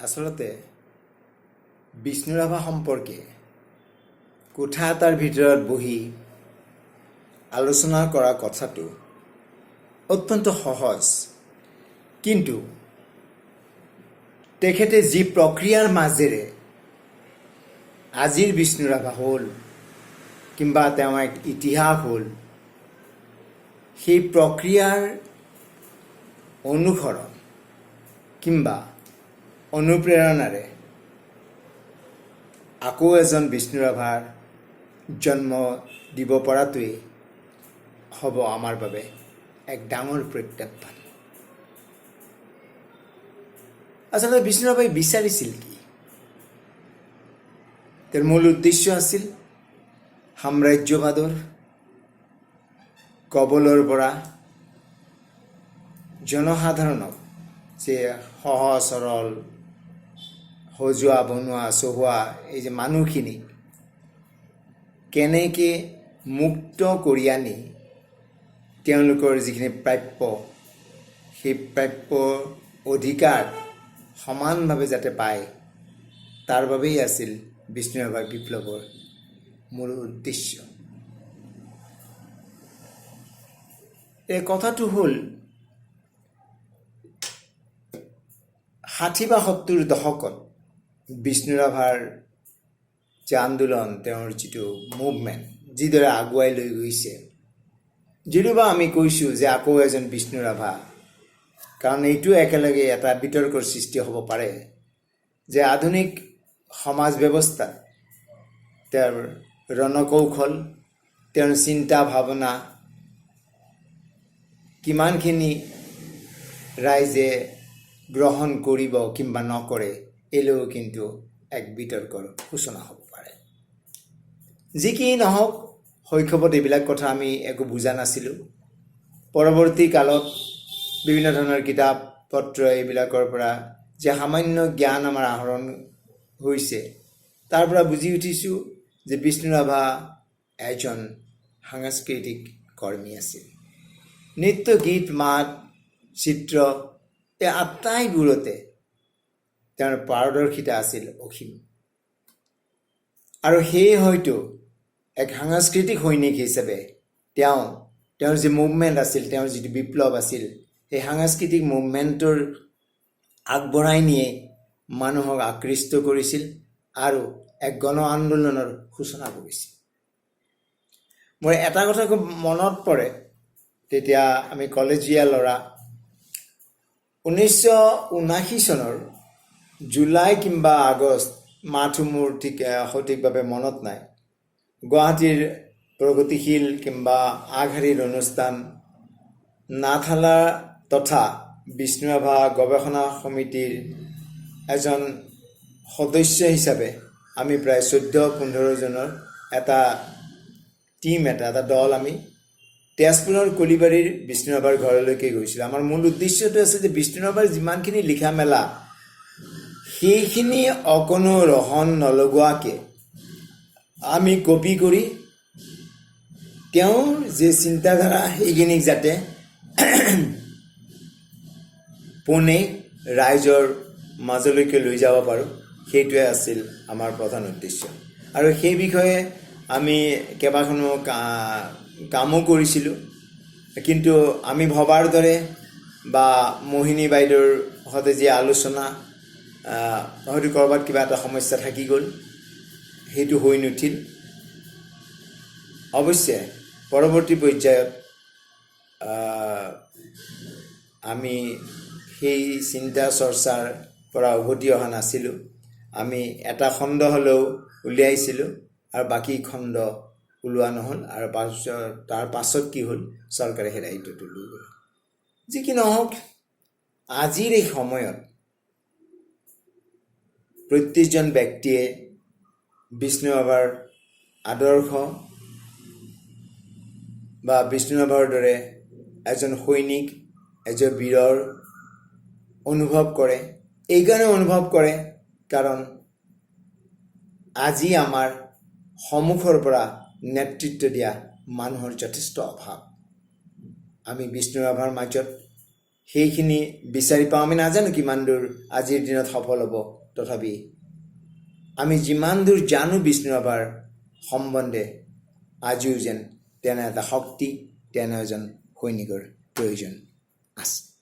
আচলতে বিষ্ণু ৰাভা সম্পৰ্কে কোঠা এটাৰ ভিতৰত বহি আলোচনা কৰা কথাটো অত্যন্ত সহজ, কিন্তু তেখেতে যি প্ৰক্ৰিয়াৰ মাজেৰে আজিৰ বিষ্ণু ৰাভা হ'ল কিংবা তেওঁৰ এক ইতিহাস হ'ল, সেই প্ৰক্ৰিয়াৰ অনুসৰণ কিংবা অনুপ্ৰেৰণাৰে আকৌ এজন বিষ্ণু ৰাভাৰ জন্ম দিব পৰাটোৱেই হ'ব আমাৰ বাবে এক ডাঙৰ প্ৰত্যাহ্বান। আচলতে বিষ্ণু ৰাভাই বিচাৰিছিল কি? তেওঁৰ মূল উদ্দেশ্য আছিল সাম্ৰাজ্যবাদৰ কবলৰ পৰা জনসাধাৰণক যে সহজ সৰল সজোৱা বনোৱা চহোৱা এই যে মানুহখিনি কেনেকৈ মুক্ত কৰি আনি তেওঁলোকৰ যিখিনি প্ৰাপ্য, সেই প্ৰাপ্য অধিকাৰ সমানভাৱে যাতে পায়, তাৰ বাবেই আছিল বিষ্ণু ৰাভাৰ বিপ্লৱৰ মূল উদ্দেশ্য। এই কথাটো হ'ল 60 বা 70 দশকত বিষ্ণু ৰাভাৰ যে আন্দোলন, তেওঁৰ যিটো মুভমেণ্ট যিদৰে আগুৱাই লৈ গৈছে, যদিওবা আমি কৈছোঁ যে আকৌ এজন বিষ্ণু ৰাভা, কাৰণ এইটো একেলগে এটা বিতৰ্কৰ সৃষ্টি হ'ব পাৰে যে আধুনিক সমাজ ব্যৱস্থা, তেওঁৰ ৰণকৌশল, তেওঁৰ চিন্তা ভাৱনা কিমানখিনি ৰাইজে গ্ৰহণ কৰিব কিংবা নকৰে, এইলৈও কিন্তু এক বিতৰ্কৰ সূচনা হ'ব পাৰে। যি কি নহওক, শৈশৱত এইবিলাক কথা আমি একো বুজা নাছিলোঁ। পৰৱৰ্তী কালত বিভিন্ন ধৰণৰ কিতাপ পত্ৰ এইবিলাকৰ পৰা যে সামান্য জ্ঞান আমাৰ আহৰণ হৈছে, তাৰ পৰা বুজি উঠিছোঁ যে বিষ্ণু ৰাভা এজন সাংস্কৃতিক কৰ্মী আছিল। নৃত্য, গীত, মাত, চিত্ৰ এই আটাইবোৰতে তেওঁৰ পাৰদৰ্শিতা আছিল অসীম। আৰু সেয়ে হয়তো এক সাংস্কৃতিক সৈনিক হিচাপে তেওঁৰ যি মুভমেণ্ট আছিল, তেওঁৰ যিটো বিপ্লৱ আছিল, সেই সাংস্কৃতিক মুভমেণ্টৰ আগবঢ়াই নিয়ে মানুহক আকৃষ্ট কৰিছিল আৰু এক গণ আন্দোলনৰ সূচনা কৰিছিল। মোৰ এটা কথা খুব মনত পৰে, তেতিয়া আমি কলেজীয়া ল'ৰা, 1979 চনৰ জুলাই কিংবা আগষ্ট মাহটো মোৰ সঠিকভাৱে মনত নাই, গুৱাহাটীৰ প্ৰগতিশীল কিংবা আগশাৰীৰ অনুষ্ঠান নাথশালা তথা বিষ্ণু ৰাভা গৱেষণা সমিতিৰ এজন সদস্য হিচাপে আমি প্ৰায় 14-15 জনৰ এটা টিম, এটা দল, আমি তেজপুৰৰ কলিবাৰীৰ বিষ্ণু ৰাভাৰ ঘৰলৈকে গৈছিলোঁ। আমাৰ মূল উদ্দেশ্যটো আছে যে বিষ্ণু ৰাভাৰ যিমানখিনি লিখা মেলা, সেইখিনি অকণো ৰহণ নলগোৱাকৈ আমি কপি কৰি তেওঁৰ যে চিন্তাধাৰা, সেইখিনিক যাতে পোনে ৰাইজৰ মাজলৈকে লৈ যাব পাৰোঁ, সেইটোৱে আছিল আমাৰ প্ৰধান উদ্দেশ্য। আৰু সেই বিষয়ে আমি কেইবাখনো কামো কৰিছিলোঁ, কিন্তু আমি ভবাৰ দৰে বা মোহিনী বাইদেউৰ সৈতে যি আলোচনা, হয়তো ক'ৰবাত কিবা এটা সমস্যা থাকি গ'ল, সেইটো হৈ নুঠিল। অৱশ্যে পৰৱৰ্তী পৰ্যায়ত আমি সেই চিন্তা চৰ্চাৰ পৰা উভতি অহা নাছিলোঁ। আমি এটা খণ্ড হ'লেও উলিয়াইছিলোঁ আৰু বাকী খণ্ড ওলোৱা নহ'ল। আৰু তাৰ পাছত কি হ'ল, চৰকাৰে সেই দায়িত্বটো লৈ গ'ল। যি কি নহওক, আজিৰ এই সময়ত প্ৰত্যেকজন ব্যক্তিয়ে বিষ্ণু ৰাভাৰ আদৰ্শ বা বিষ্ণু ৰাভাৰ দৰে এজন সৈনিক, এজন বীৰৰ অনুভৱ কৰে। এইকাৰণে অনুভৱ কৰে কাৰণ আজি আমাৰ সন্মুখৰ পৰা নেতৃত্ব দিয়া মানুহৰ যথেষ্ট অভাৱ। আমি বিষ্ণু ৰাভাৰ মাজত সেইখিনি বিচাৰি পাওঁ আমি নাজানো কিমান দূৰ আজিৰ দিনত সফল হ'ব তথাপি আমি যিমান দূৰ জানো বিষ্ণু ৰাভাৰ সম্বন্ধে আজিও যেন তেনে এটা শক্তি তেনে এজন সৈনিকৰ প্ৰয়োজন আছে